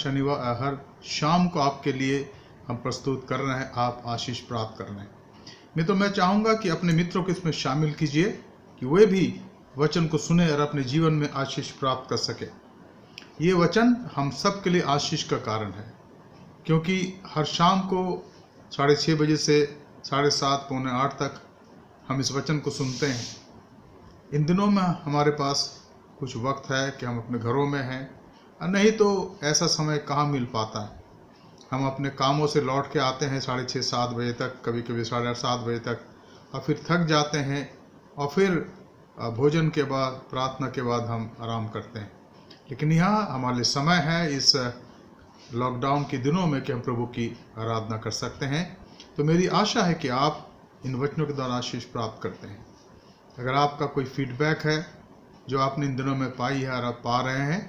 शाम को आपके लिए हम प्रस्तुत कर रहे हैं, आप आशीष प्राप्त कर रहे हैं। मैं चाहूँगा कि अपने मित्रों को इसमें शामिल कीजिए कि वे भी वचन को सुने और अपने जीवन में आशीष प्राप्त कर सके। ये वचन हम सब के लिए आशीष का कारण है, क्योंकि हर शाम को 6:30 बजे से 7:30 पौने 8 तक हम इस वचन को सुनते हैं। इन दिनों में हमारे पास कुछ वक्त है कि हम अपने घरों में हैं, और नहीं तो ऐसा समय कहाँ मिल पाता है। हम अपने कामों से लौट के आते हैं 6:30-7 बजे तक, कभी कभी 7:30 बजे तक, और फिर थक जाते हैं, और फिर भोजन के बाद, प्रार्थना के बाद हम आराम करते हैं। लेकिन यहाँ हमारे लिए समय है इस लॉकडाउन के दिनों में कि हम प्रभु की आराधना कर सकते हैं। तो मेरी आशा है कि आप इन वचनों के द्वारा आशीष प्राप्त करते हैं। अगर आपका कोई फीडबैक है जो आपने इन दिनों में पाई है और आप पा रहे हैं,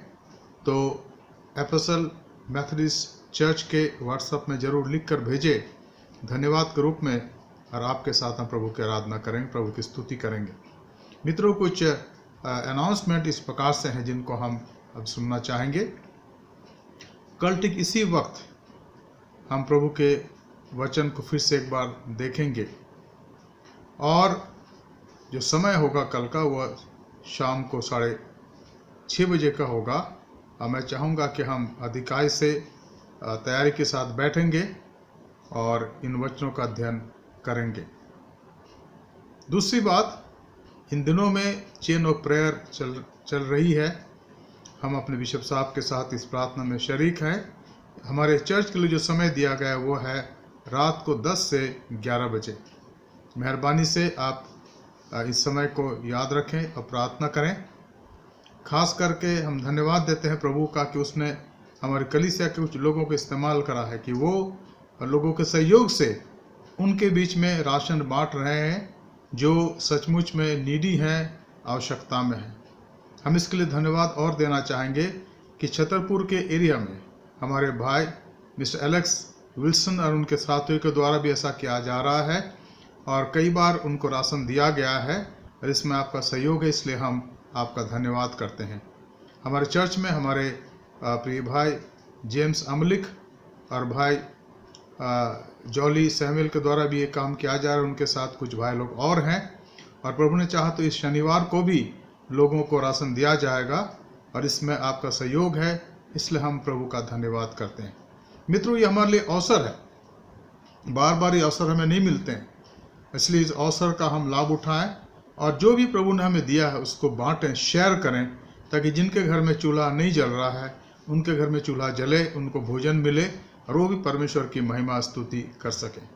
तो एपोस्टल मेथोडिस्ट चर्च के व्हाट्सएप में ज़रूर लिख कर भेजें, धन्यवाद के रूप में, और आपके साथ हम प्रभु की आराधना करेंगे, प्रभु की स्तुति करेंगे। मित्रों, कुछ अनाउंसमेंट इस प्रकार से हैं जिनको हम अब सुनना चाहेंगे। कल ठीक इसी वक्त हम प्रभु के वचन को फिर से एक बार देखेंगे, और जो समय होगा कल का वह शाम को 6:30 बजे का होगा। और मैं चाहूँगा कि हम अधिकाई से तैयारी के साथ बैठेंगे और इन वचनों का अध्ययन करेंगे। दूसरी बात, इन दिनों में चेन ऑफ प्रेयर चल रही है। हम अपने बिशप साहब के साथ इस प्रार्थना में शरीक हैं। हमारे चर्च के लिए जो समय दिया गया है वो है रात को 10 से 11 बजे। मेहरबानी से आप इस समय को याद रखें और प्रार्थना करें। खास करके हम धन्यवाद देते हैं प्रभु का कि उसने हमारे कलीसिया के कुछ लोगों को इस्तेमाल करा है कि वो लोगों के सहयोग से उनके बीच में राशन बांट रहे हैं जो सचमुच में नीडी हैं, आवश्यकता में हैं। हम इसके लिए धन्यवाद और देना चाहेंगे कि छतरपुर के एरिया में हमारे भाई मिस्टर एलेक्स विल्सन और उनके साथियों के द्वारा भी ऐसा किया जा रहा है, और कई बार उनको राशन दिया गया है, और इसमें आपका सहयोग है, इसलिए हम आपका धन्यवाद करते हैं। हमारे चर्च में हमारे प्रिय भाई जेम्स अमलिक और भाई जॉली सैमुअल के द्वारा भी ये काम किया जा रहा है। उनके साथ कुछ भाई लोग और हैं, और प्रभु ने चाहा तो इस शनिवार को भी लोगों को राशन दिया जाएगा, और इसमें आपका सहयोग है, इसलिए हम प्रभु का धन्यवाद करते हैं। मित्रों, ये हमारे लिए अवसर है, बार बार ये अवसर हमें नहीं मिलते हैं, इसलिए इस अवसर का हम लाभ उठाएं, और जो भी प्रभु ने हमें दिया है उसको बांटें, शेयर करें, ताकि जिनके घर में चूल्हा नहीं जल रहा है उनके घर में चूल्हा जले, उनको भोजन मिले, और वो भी परमेश्वर की महिमा स्तुति कर सकें।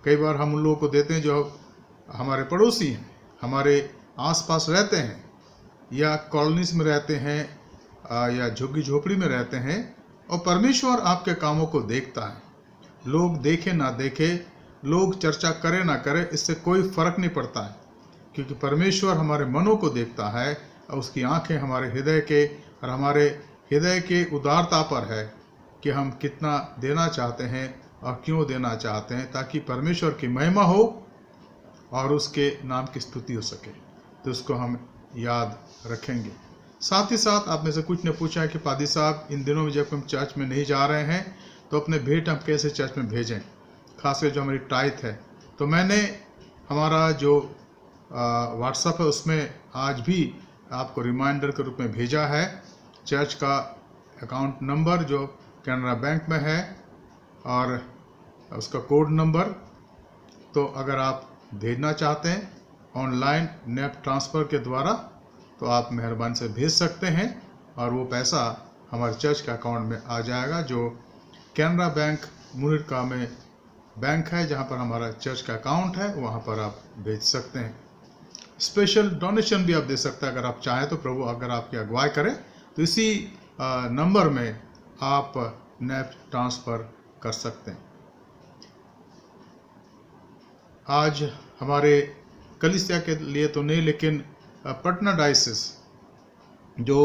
कई बार हम उन लोगों को देते हैं जो हमारे पड़ोसी हैं, हमारे आसपास रहते हैं, या कॉलोनीज में रहते हैं, या झुग्गी झोपड़ी में रहते हैं, और परमेश्वर आपके कामों को देखता है। लोग देखे ना देखे, लोग चर्चा करे ना करे, इससे कोई फर्क नहीं पड़ता है, क्योंकि परमेश्वर हमारे मनों को देखता है, और उसकी आंखें हमारे हृदय के और हमारे हृदय के उदारता पर है कि हम कितना देना चाहते हैं और क्यों देना चाहते हैं, ताकि परमेश्वर की महिमा हो और उसके नाम की स्तुति हो सके। तो उसको हम याद रखेंगे। साथ ही साथ आप में से कुछ ने पूछा है कि पादी साहब, इन दिनों में जब हम चर्च में नहीं जा रहे हैं तो अपने भेंट हम कैसे चर्च में भेजें, खासकर जो हमारी टाइथ है। तो मैंने हमारा जो व्हाट्सएप है उसमें आज भी आपको रिमाइंडर के रूप में भेजा है चर्च का अकाउंट नंबर जो कैनरा बैंक में है और उसका कोड नंबर। तो अगर आप भेजना चाहते हैं ऑनलाइन नेट ट्रांसफ़र के द्वारा तो आप मेहरबानी से भेज सकते हैं, और वो पैसा हमारे चर्च के अकाउंट में आ जाएगा, जो कैनरा बैंक मुनिरका में बैंक है जहाँ पर हमारा चर्च का अकाउंट है, वहाँ पर आप भेज सकते हैं। स्पेशल डोनेशन भी आप दे सकते हैं अगर आप चाहें तो। प्रभु अगर आपकी अगुवाई करें तो इसी नंबर में आप नेट ट्रांसफ़र कर सकते हैं। आज हमारे कलीसिया के लिए तो नहीं, लेकिन पटना डायसिस जो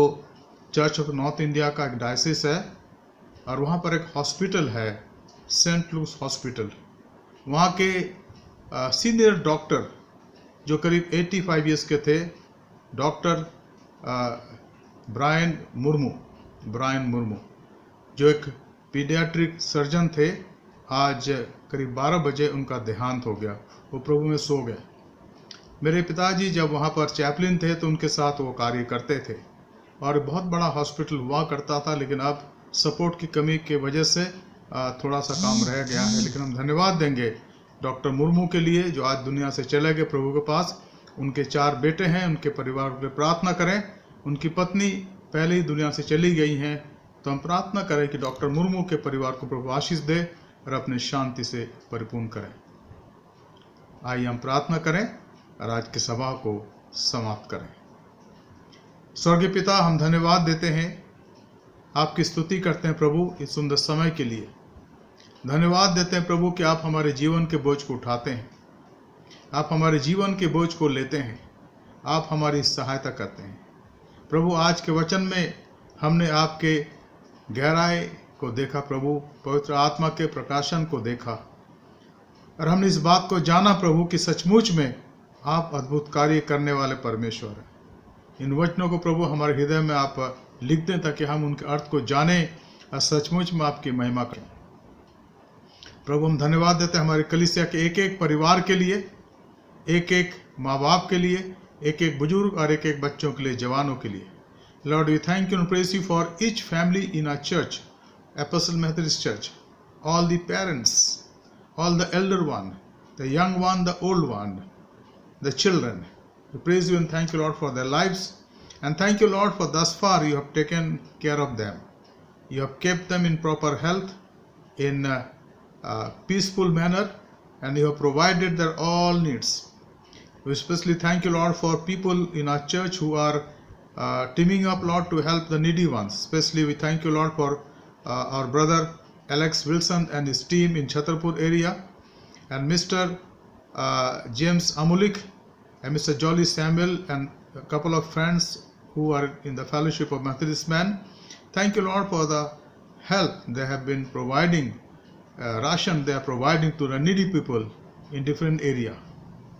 चर्च ऑफ नॉर्थ इंडिया का एक डायसिस है, और वहाँ पर एक हॉस्पिटल है, सेंट लूस हॉस्पिटल। वहाँ के सीनियर डॉक्टर जो करीब 85 ईयर्स के थे, डॉक्टर ब्रायन मुर्मू जो एक पीडियाट्रिक सर्जन थे, आज करीब 12 बजे उनका देहांत हो गया, वो प्रभु में सो गए। मेरे पिताजी जब वहाँ पर चैपलिन थे तो उनके साथ वो कार्य करते थे, और बहुत बड़ा हॉस्पिटल हुआ करता था, लेकिन अब सपोर्ट की कमी की वजह से थोड़ा सा काम रह गया है। लेकिन हम धन्यवाद देंगे डॉक्टर मुर्मू के लिए जो आज दुनिया से चले गए प्रभु के पास। उनके 4 बेटे हैं, उनके परिवार के लिए प्रार्थना करें। उनकी पत्नी पहले ही दुनिया से चली गई हैं, तो हम प्रार्थना करें कि डॉक्टर मुर्मू के परिवार को प्रभु आशीष दे और अपनी शांति से परिपूर्ण करें। आइए हम प्रार्थना करें और आज की सभा को समाप्त करें। स्वर्गीय पिता, हम धन्यवाद देते हैं, आपकी स्तुति करते हैं प्रभु इस सुंदर समय के लिए। धन्यवाद देते हैं प्रभु कि आप हमारे जीवन के बोझ को उठाते हैं, आप हमारे जीवन के बोझ को लेते हैं, आप हमारी सहायता करते हैं प्रभु। आज के वचन में हमने आपके गहराई को देखा प्रभु, पवित्र आत्मा के प्रकाशन को देखा, और हमने इस बात को जाना प्रभु कि सचमुच में आप अद्भुत कार्य करने वाले परमेश्वर हैं। इन वचनों को प्रभु हमारे हृदय में आप लिख दें ताकि हम उनके अर्थ को जानें और सचमुच में आपकी महिमा करें। प्रभु हम धन्यवाद देते हैं हमारे कलीसिया के एक एक परिवार के लिए, एक एक माँ बाप के लिए, एक एक बुजुर्ग और एक एक बच्चों के लिए, जवानों के लिए। Lord we thank you and praise you for each family in our church, Apostle Methodist Church, all the parents, all the elder one, the young one, the old one, the children. We praise you and thank you, Lord, for their lives. And thank you, Lord, for thus far you have taken care of them. You have kept them in proper health, in a peaceful manner, and you have provided their all needs. We especially thank you, Lord, for people in our church who are teaming up, Lord, to help the needy ones. Especially we thank you, Lord, for our brother Alex Wilson and his team in Chhatarpur area, and Mr. James Amulik and Mr. Jolly Samuel and a couple of friends who are in the fellowship of Methodist Men. Thank you, Lord, for the help they have been providing, ration they are providing to the needy people in different area.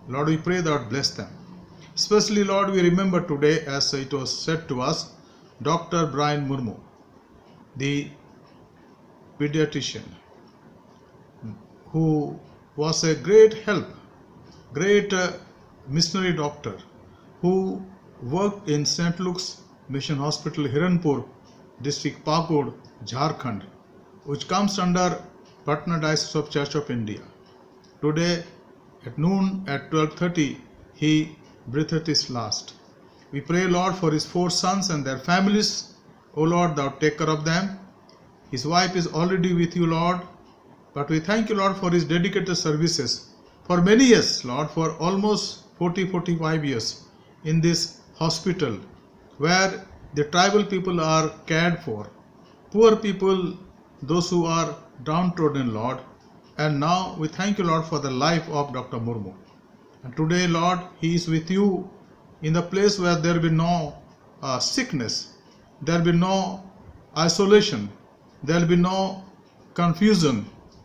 Lord, we pray that bless them. Especially, Lord, we remember today, as it was said to us, Dr. Brian Murmu, the pediatrician, who was a great help, great missionary doctor, who worked in St. Luke's Mission Hospital, Hiranpur, District Pakur, Jharkhand, which comes under Patna Diocese of Church of India. Today at noon at 12:30 he breathed his last. We pray, Lord, for his 4 sons and their families. O Lord, thou take care of them. His wife is already with you, Lord, but we thank you, Lord, for his dedicated services for many years, Lord, for almost 40-45 years in this hospital where the tribal people are cared for, poor people, those who are downtrodden, Lord. And now we thank you, Lord, for the life of Dr. Murmu. And today, Lord, he is with you in the place where there will be no sickness, there will be no isolation, there will be no confusion,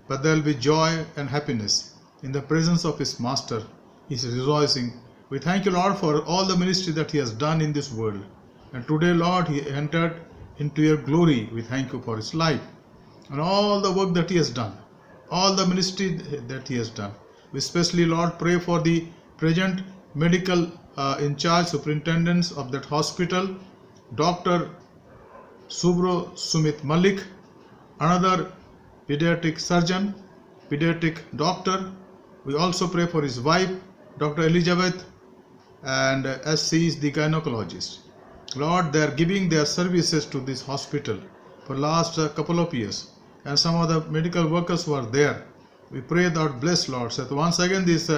but there will be joy and happiness in the presence of his master. He is rejoicing. We thank you, Lord, for all the ministry that he has done in this world. And today, Lord, he entered into your glory. We thank you for his life and all the work that he has done, all the ministry that he has done. We especially, Lord, pray for the present medical in charge superintendents of that hospital, Dr. Subro Sumit Malik, another pediatric surgeon, pediatric doctor. We also pray for his wife, Dr. Elizabeth, and as she is the gynecologist. Lord, they are giving their services to this hospital for last couple of years, and some of the medical workers who are there. We pray that bless, Lord, so that once again this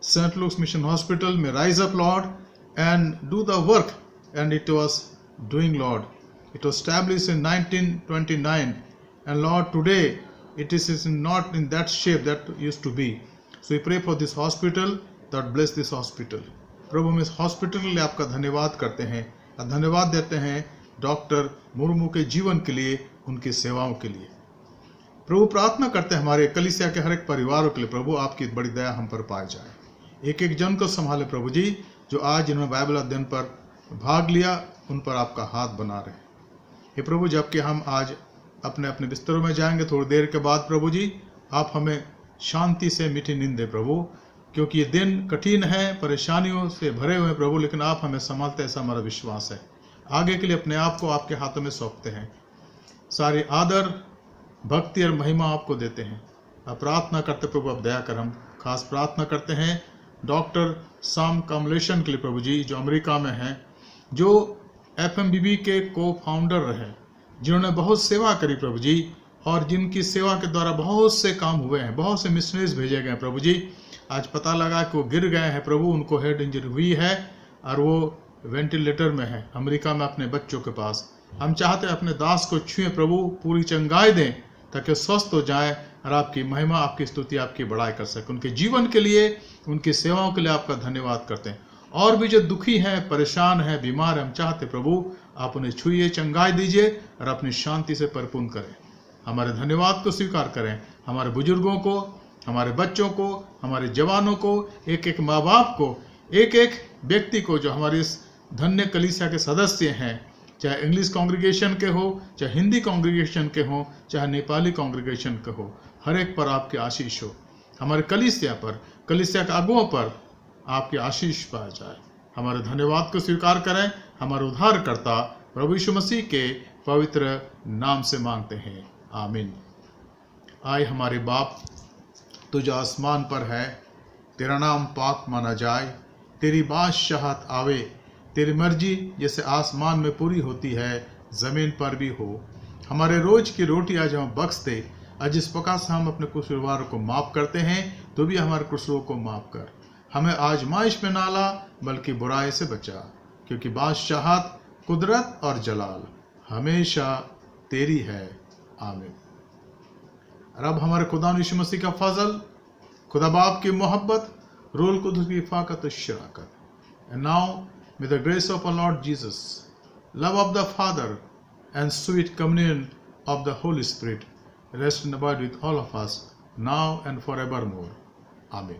St. Luke's Mission Hospital may rise up, Lord, and do the work. And it was doing, Lord. It was established in 1929, and Lord, today it is not in that shape that used to be. So we pray for this hospital, that bless this hospital. प्रभु हम इस hospital के लिए आपका धन्यवाद करते हैं और धन्यवाद देते हैं डॉक्टर मुर्मू के जीवन के लिए, उनकी सेवाओं के लिए। प्रभु प्रार्थना करते हैं हमारे कलीसिया के हर एक परिवारों के लिए, प्रभु आपकी बड़ी दया हम पर पाई जाए। एक एक जन को संभाले प्रभु जी, जो आज इन्होंने बाइबल अध्ययन पर भाग लिया, उन पर आपका हाथ बना रहे। हे प्रभु, जबकि हम आज अपने अपने बिस्तरों में जाएंगे थोड़ी देर के बाद, प्रभु जी आप हमें शांति से मीठी नींद दे प्रभु, क्योंकि ये दिन कठिन है, परेशानियों से भरे हुए हैं प्रभु, लेकिन आप हमें संभालते, ऐसा हमारा विश्वास है। आगे के लिए अपने आप को आपके हाथों में सौंपते हैं, सारी आदर भक्ति और महिमा आपको देते हैं। अब प्रार्थना करते प्रभु, अब दया कर। हम खास प्रार्थना करते हैं डॉक्टर साम कमलेशन के लिए प्रभु जी, जो अमेरिका में हैं, जो FMBB के को फाउंडर रहे, जिन्होंने बहुत सेवा करी प्रभु जी, और जिनकी सेवा के द्वारा बहुत से काम हुए हैं, बहुत से मिशनरीज भेजे गए प्रभु जी। आज पता लगा कि वो गिर गए हैं प्रभु, उनको हेड इंजरी हुई है और वो वेंटिलेटर में है अमेरिका में अपने बच्चों के पास। हम चाहते हैं अपने दास को छुए प्रभु, पूरी चंगाई दें ताकि स्वस्थ हो जाए और आपकी महिमा, आपकी स्तुति, आपकी बड़ाई कर सके। उनके जीवन के लिए, उनकी सेवाओं के लिए आपका धन्यवाद करते हैं। और भी जो दुखी हैं, परेशान हैं, बीमार हैं, हम चाहते प्रभु आप उन्हें छुइए, चंगाई दीजिए और अपनी शांति से परिपूर्ण करें। हमारे धन्यवाद को स्वीकार करें। हमारे बुजुर्गों को, हमारे बच्चों को, हमारे जवानों को, एक एक माँ बाप को, एक एक व्यक्ति को जो हमारे इस धन्य कलीसिया के सदस्य हैं, चाहे इंग्लिश कांग्रीगेशन के हो, चाहे हिंदी कांग्रीगेशन के हो, चाहे नेपाली कांग्रीगेशन के हो, हर एक पर आपकी आशीष हो। हमारे कलीसिया पर, कलीसिया के अगुओं पर आपकी आशीष पाया जाए। हमारे धन्यवाद को स्वीकार करें। हमारे उद्धारकर्ता प्रभु यीशु मसीह के पवित्र नाम से मांगते हैं, आमीन। आए हमारे बाप, तू जो आसमान पर है, तेरा नाम पाक माना जाए, तेरी बादशाहत आवे, तेरी मर्जी जैसे आसमान में पूरी होती है ज़मीन पर भी हो। हमारे रोज की रोटी आज हम बख्श दे, आज जिस प्रकार से हम अपने कसूरवारों को माफ़ करते हैं, तो भी हमारे कसूरों को माफ़ कर। हमें आजमाइश में ना ला, बल्कि बुराई से बचा, क्योंकि बादशाहत, कुदरत और जलाल हमेशा तेरी है, आमीन। और अब हमारे खुदा यीशु मसीह का फजल, खुदा बाप की मोहब्बत, रूह कुद्दूस की इफ़ाक़त और शराकत, and now may the grace of our Lord Jesus, love of the Father, and sweet communion of the Holy Spirit rest and abide with all of us now and forevermore. Amen.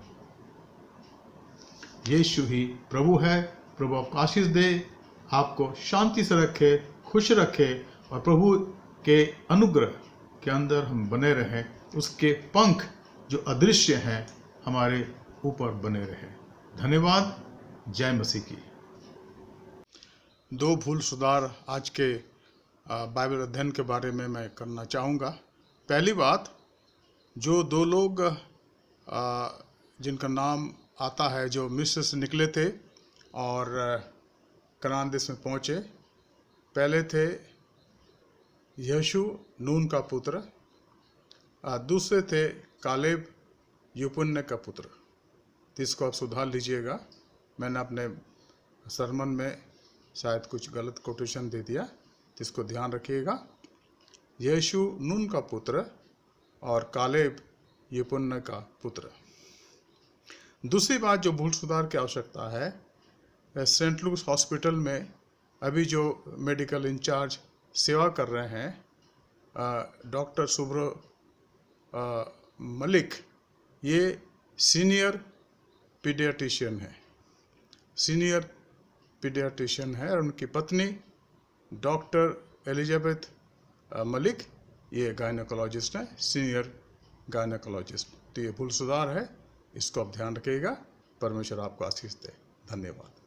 यीशु ही प्रभु है। प्रभु आपको आशीष दे, आपको शांति से रखे, खुश रखे, और प्रभु के अनुग्रह के अंदर हम बने रहें। उसके पंख जो अदृश्य हैं हमारे ऊपर बने रहें। धन्यवाद। जय मसीह की। दो भूल सुधार आज के बाइबल अध्ययन के बारे में मैं करना चाहूँगा। पहली बात, जो दो लोग जिनका नाम आता है, जो मिस्र से निकले थे और कनान देश में पहुँचे, पहले थे यहोशू नून का पुत्र, दूसरे थे कालेब यूपुन्ने का पुत्र। तो इसको आप सुधार लीजिएगा, मैंने अपने सरमन में शायद कुछ गलत कोटेशन दे दिया, तो इसको ध्यान रखिएगा। यहोशू नून का पुत्र और कालेब यूपुन्ने का पुत्र। दूसरी बात जो भूल सुधार की आवश्यकता है, सेंट लूक्स हॉस्पिटल में अभी जो मेडिकल इंचार्ज सेवा कर रहे हैं डॉक्टर सुब्रो मलिक, ये सीनियर पीडियाट्रिशियन है, सीनियर पीडियाट्रिशियन है, और उनकी पत्नी डॉक्टर एलिजाबेथ मलिक, ये गायनेकोलॉजिस्ट है, सीनियर गायनेकोलॉजिस्ट। तो ये भूल सुधार है, इसको आप ध्यान रखिएगा। परमेश्वर आपको आशीष दे। धन्यवाद।